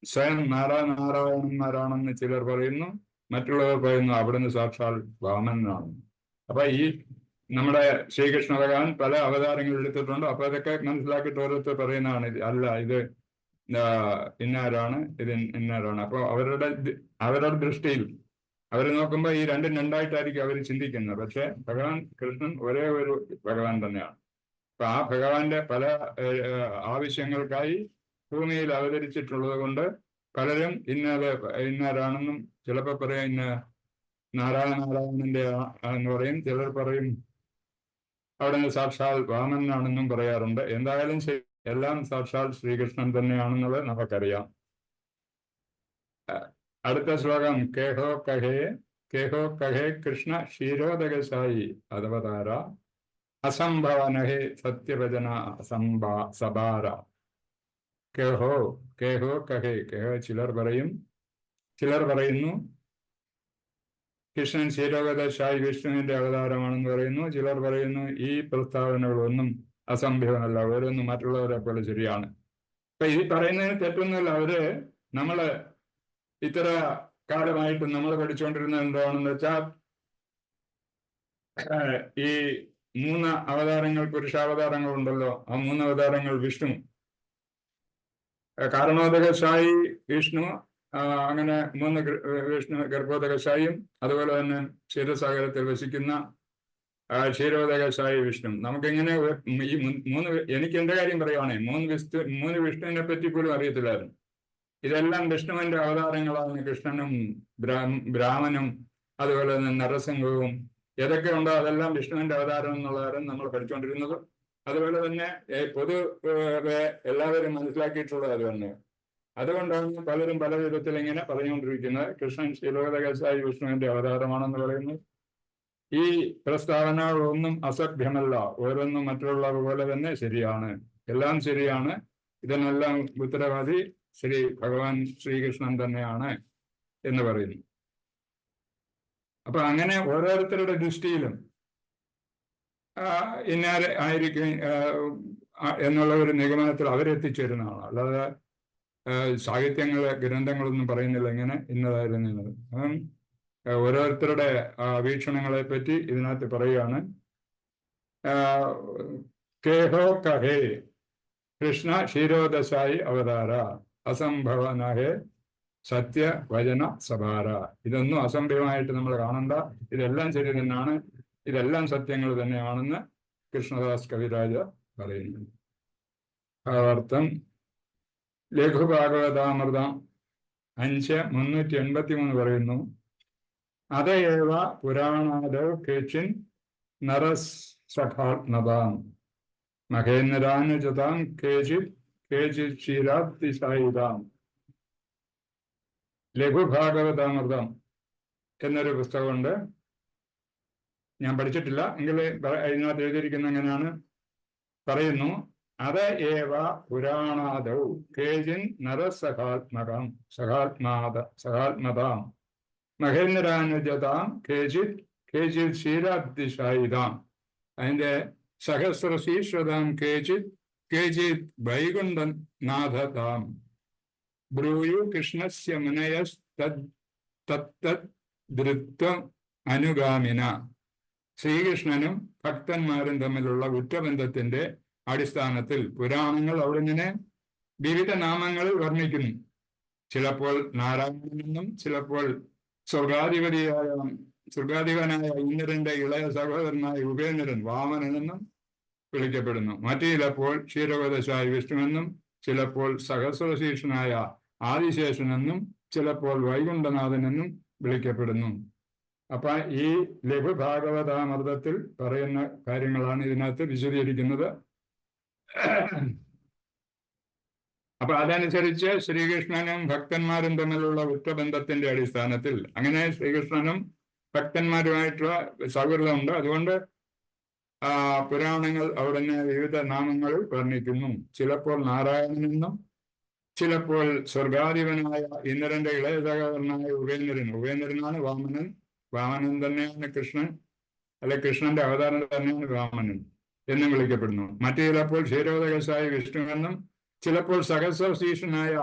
സ്വയം നാരായണന്മാരാണെന്ന് ചിലർ പറയുന്നു, മറ്റുള്ളവർ പറയുന്നു അവിടുന്ന് സാക്ഷാൽ വാമനാണ്. അപ്പൊ ഈ നമ്മുടെ ശ്രീകൃഷ്ണ ഭഗവാൻ പല അവതാരങ്ങൾ എടുത്തിട്ടുണ്ട്. അപ്പൊ അതൊക്കെ മനസ്സിലാക്കിയിട്ട് ഓരോരുത്തർ പറയുന്നതാണ് അല്ല ഇത് ഇന്നാരാണ്, ഇത് ഇന്നാരാണ്. അപ്പൊ അവരുടെ ദൃഷ്ടിയിൽ അവർ നോക്കുമ്പോൾ ഈ രണ്ടും രണ്ടായിട്ടായിരിക്കും അവർ ചിന്തിക്കുന്നത്. പക്ഷെ ഭഗവാൻ കൃഷ്ണൻ ഒരേ ഒരു ഭഗവാൻ തന്നെയാണ്. അപ്പൊ ആ ഭഗവാന്റെ പല ആവശ്യങ്ങൾക്കായി ഭൂമിയിൽ അവതരിച്ചിട്ടുള്ളത് കൊണ്ട് പലരും ഇന്നാരാണെന്നും ചിലപ്പോൾ പറയും ഇന്ന നാരായണന്റെ എന്ന് പറയും, ചിലർ പറയും അവിടെ നിന്ന് സാക്ഷാൽ വാമനാണെന്നും പറയാറുണ്ട്. എന്തായാലും എല്ലാം സാക്ഷാൽ ശ്രീകൃഷ്ണൻ തന്നെയാണെന്നുള്ളത് നമുക്കറിയാം. അടുത്ത ശ്ലോകം കേഹോ കഹേ കൃഷ്ണ ക്ഷീരോദകസായി അവതാര അസംഭവനഹേ സത്യവചന സഭാര. കേഹോ കഹേ ചിലർ പറയുന്നു കൃഷ്ണൻ ക്ഷീരോദകസായി വിഷ്ണുവിന്റെ അവതാരമാണെന്ന് പറയുന്നു. ചിലർ പറയുന്നു ഈ പ്രസ്താവനകളൊന്നും അസംഭവമല്ല, ഓരോന്നും മറ്റുള്ളവരെ പോലെ ശരിയാണ്. അപ്പൊ ഈ പറയുന്നതിന് തെറ്റൊന്നുമില്ല. നമ്മള് ഇത്ര കാലമായിട്ട് നമ്മൾ പഠിച്ചുകൊണ്ടിരുന്നത് എന്താണെന്ന് വെച്ചാൽ ഈ 3 അവതാരങ്ങൾ, പുരുഷാവതാരങ്ങൾ ഉണ്ടല്ലോ. ആ 3 അവതാരങ്ങൾ വിഷ്ണു, കാരണോദകശായി വിഷ്ണു, അങ്ങനെ 3 വിഷ്ണു ഗർഭോദകശായും, അതുപോലെ തന്നെ ക്ഷീരസാഗരത്തിൽ വസിക്കുന്ന ക്ഷീരോദകശായി വിഷ്ണു. നമുക്കിങ്ങനെ ഈ 3 എനിക്ക് എന്റെ കാര്യം പറയുവാണേ, 3 വിഷ്ണുവിനെ പറ്റി പോലും അറിയത്തില്ലായിരുന്നു. ഇതെല്ലാം വിഷ്ണുവിന്റെ അവതാരങ്ങളാണ്. കൃഷ്ണനും ബ്രാഹ്മനും അതുപോലെ തന്നെ നരസിംഹവും ഏതൊക്കെ ഉണ്ടോ അതെല്ലാം വിഷ്ണുവിന്റെ അവതാരം എന്നുള്ളതാണ് നമ്മൾ പഠിച്ചുകൊണ്ടിരുന്നത്. അതുപോലെ തന്നെ എല്ലാവരും മനസ്സിലാക്കിയിട്ടുള്ളത് അത് തന്നെ. അതുകൊണ്ടാണ് പലരും പല വിധത്തിൽ ഇങ്ങനെ പറഞ്ഞുകൊണ്ടിരിക്കുന്നത് കൃഷ്ണൻ ക്ഷീരോദകശായി വിഷ്ണുവിന്റെ അവതാരമാണെന്ന് പറയുന്നത്. ഈ പ്രസ്താവനകളൊന്നും അസഭ്യമല്ല, ഓരോന്നും മറ്റുള്ള പോലെ തന്നെ ശരിയാണ്, എല്ലാം ശരിയാണ്. ഇതിനെല്ലാം ഉത്തരവാദി ഭഗവാൻ ശ്രീകൃഷ്ണൻ തന്നെയാണ് എന്ന് പറയുന്നു. അപ്പൊ അങ്ങനെ ഓരോരുത്തരുടെ ദൃഷ്ടിയിലും ഇന്നാരെ ആയിരിക്കും എന്നുള്ള ഒരു നിഗമനത്തിൽ അവരെത്തിച്ചേരുന്നതാണ്. അല്ലാതെ ഗ്രന്ഥങ്ങളൊന്നും പറയുന്നില്ല ഇങ്ങനെ ഇന്നതായിരുന്നത്. ഓരോരുത്തരുടെ വീക്ഷണങ്ങളെ പറ്റി ഇതിനകത്ത് പറയുകയാണ്. കേഹോ കഹേ കൃഷ്ണ ക്ഷീരോദശായി അവതാര അസംഭവനഹേ സത്യവചന സഭാര. ഇതൊന്നും അസംഭവമായിട്ട് നമ്മൾ കാണണ്ട, ഇതെല്ലാം ശരി തന്നെയാണ്, ഇതെല്ലാം സത്യങ്ങൾ തന്നെയാണെന്ന് കൃഷ്ണദാസ് കവിരാജ പറയുന്നു. ഭാവാർത്ഥം ലഘുഭാഗവതാമൃതം 5:383 പറയുന്നു. അതയേവ പുരാണാദോ കേച്ചിൻ നരസഖാത്മതാം മഹേന്ദ്രാനുജതാം കേചിത് ക്ഷീരാതിശായിതാം. ലഘുഭാഗവതാമൃതം എന്നൊരു പുസ്തകമുണ്ട്, ഞാൻ പഠിച്ചിട്ടില്ല എങ്കിൽ ഇതിനകത്ത് എഴുതിയിരിക്കുന്ന എങ്ങനെയാണ് പറയുന്നു. അത ഏവ പുരാണാദൗ കേചിൻ നരസഖാത്മതാം മഹേന്ദ്രാനുജതാം കേചിത് ക്ഷീരാതിശായിതാം. അതിന്റെ സഹസ്രശീർഷതാം കേചിത് വൈകുണ്ഠനാഥതാം ബ്രൂയു കൃഷ്ണസ്യ മുനയസ്തദ്ധൃത്വം അനുഗാമിന. ശ്രീകൃഷ്ണനും ഭക്തന്മാരും തമ്മിലുള്ള ഉറ്റബന്ധത്തിന്റെ അടിസ്ഥാനത്തിൽ പുരാണങ്ങൾ അവിടെ ഇങ്ങനെ വിവിധ നാമങ്ങൾ വർണ്ണിക്കുന്നു. ചിലപ്പോൾ നാരായണനെന്നും ചിലപ്പോൾ സ്വർഗാധിപനായ ഇന്ദ്രന്റെ ഇളയ സഹോദരനായ ഉപേന്ദ്രൻ വാമനെന്നും വിളിക്കപ്പെടുന്നു. മറ്റു ചിലപ്പോൾ ക്ഷീരോദശായി വിഷ്ണുവെന്നും ചിലപ്പോൾ സഹസ്രശീർഷനായ ആദിശേഷനെന്നും ചിലപ്പോൾ വൈകുണ്ഠനാഥനെന്നും വിളിക്കപ്പെടുന്നു. അപ്പൊ ഈ ലഘുഭാഗവതാമൃതത്തിൽ പറയുന്ന കാര്യങ്ങളാണ് ഇതിനകത്ത് വിശദീകരിക്കുന്നത്. അപ്പൊ അതനുസരിച്ച് ശ്രീകൃഷ്ണനും ഭക്തന്മാരും തമ്മിലുള്ള ഉറ്റബന്ധത്തിന്റെ അടിസ്ഥാനത്തിൽ അങ്ങനെ ശ്രീകൃഷ്ണനും ഭക്തന്മാരുമായിട്ടുള്ള സൗഹൃദമുണ്ട്. അതുകൊണ്ട് പുരാണങ്ങൾ അവിടുന്ന് വിവിധ നാമങ്ങളിൽ വർണ്ണിക്കുന്നു. ചിലപ്പോൾ നാരായണനെന്നും ചിലപ്പോൾ സ്വർഗാധിപനായ ഇന്ദ്രന്റെ ഇളയ സഹോദരനായ ഉപേന്ദ്രനാണ് വാമനൻ. വാമനൻ തന്നെയാണ് കൃഷ്ണൻ, അല്ലെ കൃഷ്ണന്റെ അവതാരം തന്നെയാണ് വാമനൻ എന്നും വിളിക്കപ്പെടുന്നു. മറ്റു ചിലപ്പോൾ ക്ഷീരോദകസായ വിഷ്ണുവെന്നും ചിലപ്പോൾ സഹസ്രശീർഷനായ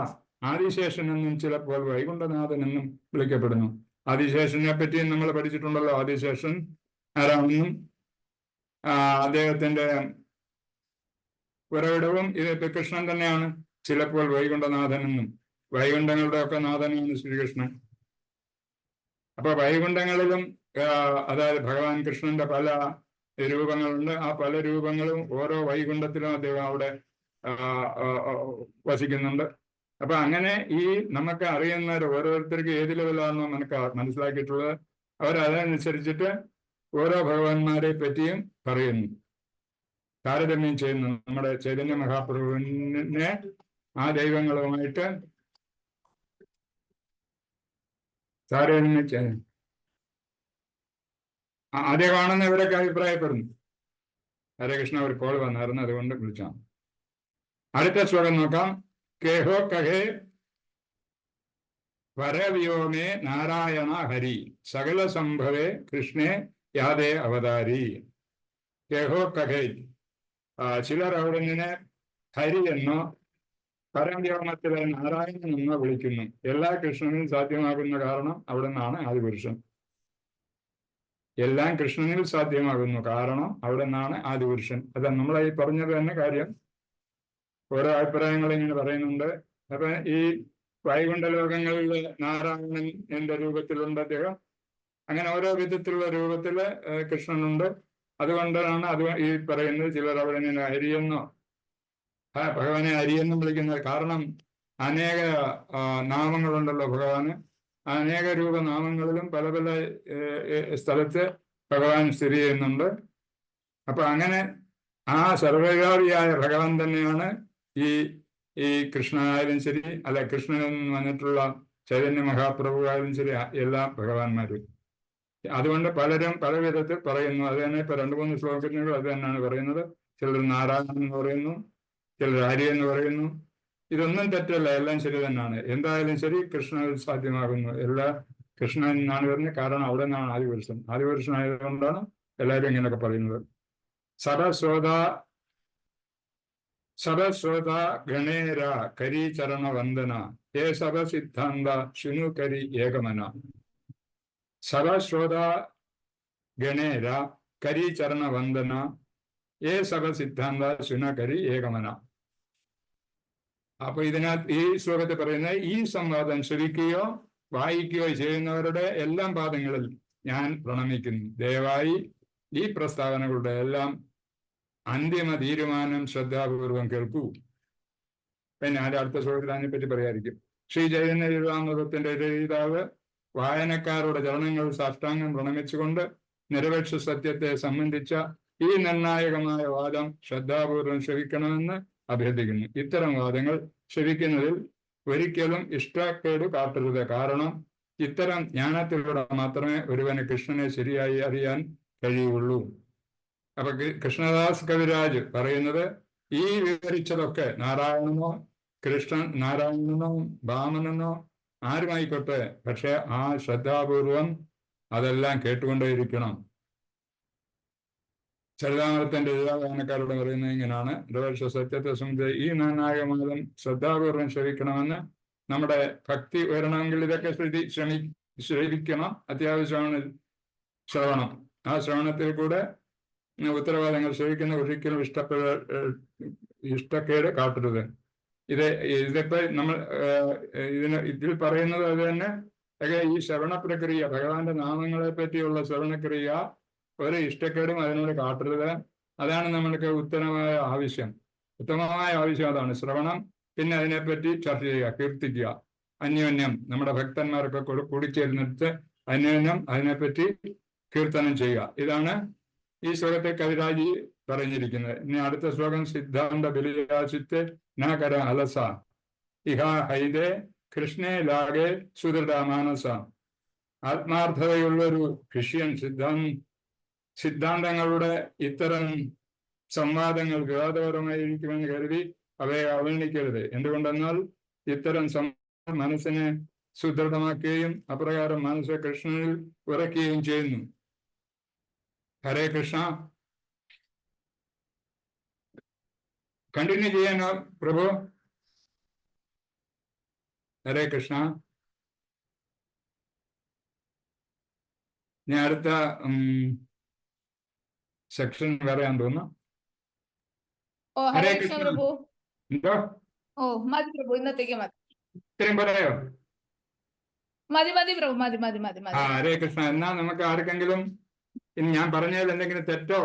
ആദിശേഷൻ എന്നും ചിലപ്പോൾ വൈകുണ്ഠനാഥൻ എന്നും വിളിക്കപ്പെടുന്നു. ആദിശേഷനെ പറ്റി നമ്മൾ പഠിച്ചിട്ടുണ്ടല്ലോ. ആദിശേഷൻ ആരാണെന്നും അദ്ദേഹത്തിന്റെ ഉറവിടവും ഇത് കൃഷ്ണൻ തന്നെയാണ്. ചിലപ്പോൾ വൈകുണ്ഠനാഥൻ എന്നും, വൈകുണ്ഠങ്ങളുടെ ഒക്കെ നാഥനാണ് ശ്രീകൃഷ്ണൻ. അപ്പൊ വൈകുണ്ഠങ്ങളിലും അതായത് ഭഗവാൻ കൃഷ്ണന്റെ പല രൂപങ്ങളുണ്ട്. ആ പല രൂപങ്ങളും ഓരോ വൈകുണ്ഠത്തിലും അദ്ദേഹം അവിടെ വസിക്കുന്നുണ്ട്. അപ്പൊ അങ്ങനെ ഈ നമുക്ക് അറിയുന്നവർ ഓരോരുത്തർക്ക് ഏത് ലെവലാണെന്നോ നമുക്ക് മനസ്സിലാക്കിയിട്ടുള്ളത്, അവരതനുസരിച്ചിട്ട് ഓരോ ഭഗവാന്മാരെ പറ്റിയും പറയുന്നു, താരതമ്യം ചെയ്യുന്നു. നമ്മുടെ ചൈതന്യ മഹാപ്രഭുവിനെ ആ ദൈവങ്ങളുമായിട്ട് താരതമ്യം ചെയ്യുന്നു. അദ്ദേഹമാണെന്ന് ഇവരൊക്കെ അഭിപ്രായപ്പെടുന്നു. ഹരേ കൃഷ്ണ, ഒരു കോൾ വന്നായിരുന്നു, അതുകൊണ്ട് വിളിച്ചാണ്. അടുത്ത ശ്ലോകം നോക്കാം. കേഹോ കഹേ പരവ്യോമേ നാരായണ ഹരി സകല സംഭവേ കൃഷ്ണേ യാദേ അവതാരി. കേഹോ കഹേ, ചിലർ അവിടുന്ന് ഹരി എന്നോ പരവ്യോമത്തിലെ നാരായണൻ എന്നോ വിളിക്കുന്നു. എല്ലാ കൃഷ്ണനും സാധ്യമാകുന്ന കാരണം അവിടെ നിന്നാണ് ആദിപുരുഷൻ. എല്ലാം കൃഷ്ണനിൽ സാധ്യമാകുന്നു കാരണം അവിടെ നിന്നാണ് ആദിപുരുഷൻ. അത് നമ്മളെ ഈ പറഞ്ഞത് തന്നെ കാര്യം. ഓരോ അഭിപ്രായങ്ങൾ ഇങ്ങനെ പറയുന്നുണ്ട്. അപ്പൊ ഈ വൈകുണ്ഠ ലോകങ്ങളിൽ നാരായണൻ എന്റെ രൂപത്തിലുണ്ട് അദ്ദേഹം. അങ്ങനെ ഓരോ വിധത്തിലുള്ള രൂപത്തില് കൃഷ്ണനുണ്ട്. അതുകൊണ്ടാണ് അത് ഈ പറയുന്നത്. ചിലർ അവിടെ നിന്ന് ഹരിയെന്നോ ഭഗവാനെ ഹരിയെന്നും വിളിക്കുന്നത്. കാരണം അനേക നാമങ്ങളുണ്ടല്ലോ ഭഗവാന്. അനേക രൂപനാമങ്ങളിലും പല പല സ്ഥലത്ത് ഭഗവാൻ സ്ഥിതി ചെയ്യുന്നുണ്ട്. അപ്പൊ അങ്ങനെ ആ സർവ്വവ്യാപിയായ ഭഗവാൻ തന്നെയാണ് ഈ കൃഷ്ണനായാലും ശരി, അല്ല കൃഷ്ണനിൽ നിന്ന് വന്നിട്ടുള്ള ചൈതന്യ മഹാപ്രഭു ആയാലും ശരി, എല്ലാ ഭഗവാന്മാരും. അതുകൊണ്ട് പലരും പല വിധത്തിൽ പറയുന്നു. അത് തന്നെ ഇപ്പൊ 2-3 ശ്ലോകങ്ങൾ അത് തന്നെയാണ് പറയുന്നത്. ചിലർ നാരായണൻ എന്ന് പറയുന്നു, ചിലർ ഹരി എന്ന് പറയുന്നു. ഇതൊന്നും തെറ്റല്ല, എല്ലാം ശരി തന്നെയാണ്. എന്തായാലും ശരി കൃഷ്ണനിൽ സാധ്യമാകുന്നു. എല്ലാ കൃഷ്ണൻ എന്നാണ് വരുന്നത്. കാരണം അവിടെ നിന്നാണ് ആദിപുരുഷൻ. ആദിപുരുഷനായതുകൊണ്ടാണ് എല്ലാവരും ഇങ്ങനെയൊക്കെ പറയുന്നത്. സരസ്വത ഗണേര കരീചരണ വന്ദന ഹേ സഭസിദ്ധാന്ത ശുനു കരി ഏകമന. സരസ്വത ഗണേര കരീചരണ വന്ദന ഹേ സഭസിദ്ധാന്ത ശുന കരി ഏകമന. അപ്പൊ ഇതിനകത്ത് ഈ ശ്ലോകത്തിൽ പറയുന്ന ഈ സംവാദം ശ്രവിക്കുകയോ വായിക്കുകയോ ചെയ്യുന്നവരുടെ എല്ലാം പാദങ്ങളിൽ ഞാൻ പ്രണമിക്കുന്നു. ദയവായി ഈ പ്രസ്താവനകളുടെ എല്ലാം അന്തിമ തീരുമാനം ശ്രദ്ധാപൂർവം കേൾക്കൂ. പിന്നെ അടുത്ത ശ്ലോകത്തിൽ അതിനെപ്പറ്റി പറയാതിരിക്കും. ശ്രീ ചൈതന്യ ചരിതാമൃതത്തിന്റെ രചയിതാവ് വായനക്കാരുടെ ചരണങ്ങൾ സാഷ്ടാംഗം പ്രണമിച്ചുകൊണ്ട് നിരപേക്ഷ സത്യത്തെ സംബന്ധിച്ച ഈ നിർണായകമായ വാദം ശ്രദ്ധാപൂർവം ശ്രവിക്കണമെന്ന് അഭ്യർത്ഥിക്കുന്നു. ഇത്തരം വാദങ്ങൾ ശ്രവിക്കുന്നതിൽ ഒരിക്കലും ഇഷ്ടക്കേട് കാട്ടരുത്. കാരണം ഇത്തരം ജ്ഞാനത്തിലൂടെ മാത്രമേ ഒരുവന് കൃഷ്ണനെ ശരിയായി അറിയാൻ കഴിയുള്ളൂ. അപ്പൊ കൃഷ്ണദാസ് കവിരാജ് പറയുന്നത് ഈ വിവരിച്ചതൊക്കെ നാരായണനോ വാമനനോ ആരുമായിക്കോട്ടെ, പക്ഷെ ആ ശ്രദ്ധാപൂർവം അതെല്ലാം കേട്ടുകൊണ്ടേയിരിക്കണം. ചരിതാമൃതത്തിന്റെ വായനക്കാരോട് പറയുന്നത് ഇങ്ങനെയാണ്. നിരപേക്ഷ സത്യത്തെ സംബന്ധിച്ച് ഈ നിർണായകമാനം ശ്രദ്ധാപൂർവം ശ്രവിക്കണമെന്ന്. നമ്മുടെ ഭക്തി ഉയരണമെങ്കിൽ ഇതൊക്കെ ശ്രവിക്കണം. അത്യാവശ്യമാണ് ശ്രവണം. ആ ശ്രവണത്തിൽ കൂടെ ഉത്തരവാദങ്ങൾ ശ്രവിക്കുന്ന ഒരിക്കലും ഇഷ്ടക്കേട് കാട്ടരുത്. ഇതിപ്പോ നമ്മൾ ഇതിൽ പറയുന്നത് അത് തന്നെ. ഈ ശ്രവണ പ്രക്രിയ, ഭഗവാന്റെ നാമങ്ങളെ പറ്റിയുള്ള ശ്രവണക്രിയ ഒരു ഇഷ്ടക്കേടും അതിനോട് കാട്ടരുത്. അതാണ് നമ്മൾക്ക് ഉത്തമമായ ആവശ്യം. അതാണ് ശ്രവണം. പിന്നെ അതിനെപ്പറ്റി ചർച്ച ചെയ്യുക, കീർത്തിക്കുക, അന്യോന്യം നമ്മുടെ ഭക്തന്മാരൊക്കെ കൂടിച്ചേരുന്നിടത്ത് അന്യോന്യം അതിനെപ്പറ്റി കീർത്തനം ചെയ്യുക. ഇതാണ് ഈ ശ്ലോകത്തെ കവിരാജി പറഞ്ഞിരിക്കുന്നത്. ഇനി അടുത്ത ശ്ലോകം സിദ്ധാന്ത ബലിരാശിത്തെ നകര അലസ ഇഹ ഹൈദേ കൃഷ്ണേ ലാഗേ സുദൃഢ മാനസ. ആത്മാർത്ഥതയുള്ളൊരു ശിഷ്യൻ സിദ്ധാന്തങ്ങളുടെ ഇത്തരം സംവാദങ്ങൾ വിവാദപരമായിരിക്കുമെന്ന് കരുതി അവയെ അവഗണിക്കരുത്. എന്തുകൊണ്ടെന്നാൽ ഇത്തരം മനസ്സിനെ സുദൃഢമാക്കുകയും അപ്രകാരം മനസ്സ് കൃഷ്ണനിൽ ഉറക്കുകയും ചെയ്യുന്നു. ഹരേ കൃഷ്ണ. കണ്ടിന്യൂ ചെയ്യാനോ പ്രഭു? ഹരേ കൃഷ്ണ. ഞാൻ അടുത്ത സെക്ഷൻ പറയാൻ തോന്നുന്നു. ഹരേ കൃഷ്ണ പ്രഭു. എന്തോ? ഓ മതി പ്രഭു, ഇന്നത്തേക്ക് മതി. ഇത്രയും പറയായോ? മതി പ്രഭു, മതി. ഹരേ കൃഷ്ണ. എന്നാ നമുക്ക് ആർക്കെങ്കിലും ഇനി ഞാൻ പറഞ്ഞതിൽ എന്തെങ്കിലും തെറ്റോ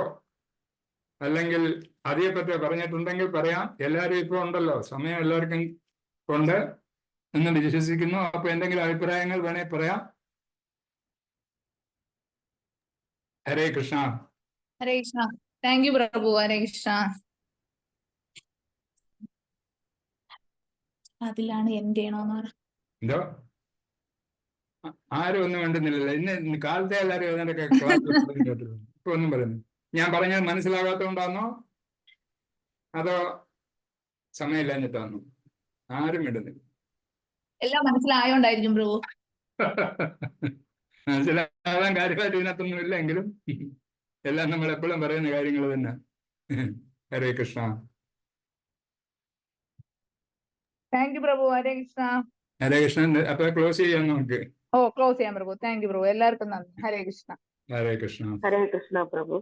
അല്ലെങ്കിൽ അധികപ്പറ്റോ പറഞ്ഞിട്ടുണ്ടെങ്കിൽ പറയാം. എല്ലാവരും ഇപ്പൊ ഉണ്ടല്ലോ, സമയം എല്ലാവർക്കും ഉണ്ട് എന്ന് വിശ്വസിക്കുന്നു. അപ്പൊ എന്തെങ്കിലും അഭിപ്രായങ്ങൾ വേണേ പറയാം. ഹരേ കൃഷ്ണ. ഹരേ കൃഷ്ണ. താങ്ക് യു പ്രഭു. ഹരേ കൃഷ്ണ. അതിലാണ് എന്റെ എന്തോ? ആരും ഒന്നും വേണ്ടുന്നില്ലല്ലോ. ഇന്ന് കാലത്തെ എല്ലാവരും ഏതാണ്ടൊക്കെ ക്ലാസ് കേട്ടിട്ടുണ്ട്. ഇപ്പൊ ഒന്നും പറയുന്നു. ഞാൻ പറഞ്ഞത് മനസ്സിലാകാത്തതുകൊണ്ടാണോ അതോ സമയമില്ലാഞ്ഞിട്ടാണോ? ആരും വേണ്ടുന്നില്ല. എല്ലാം മനസ്സിലായോണ്ടായിരിക്കും പ്രഭു. മനസ്സിലാകാൻ കാര്യമായിട്ട് ഇതിനകത്തൊന്നും ഇല്ല എങ്കിലും എല്ലാം നമ്മൾ എപ്പോഴും പറയുന്ന കാര്യങ്ങൾ തന്നെ. ഹരേ കൃഷ്ണ. താങ്ക് യു പ്രഭു. ഹരേ കൃഷ്ണ. ഹരേ കൃഷ്ണൻ. അപ്പൊ ക്ലോസ് ചെയ്യാം നമുക്ക്. ക്ലോസ് ചെയ്യാം പ്രഭു. താങ്ക് യു പ്രഭു. എല്ലാവർക്കും നന്ദി. ഹരേ കൃഷ്ണ. ഹരേ കൃഷ്ണ. ഹരേ കൃഷ്ണ പ്രഭു.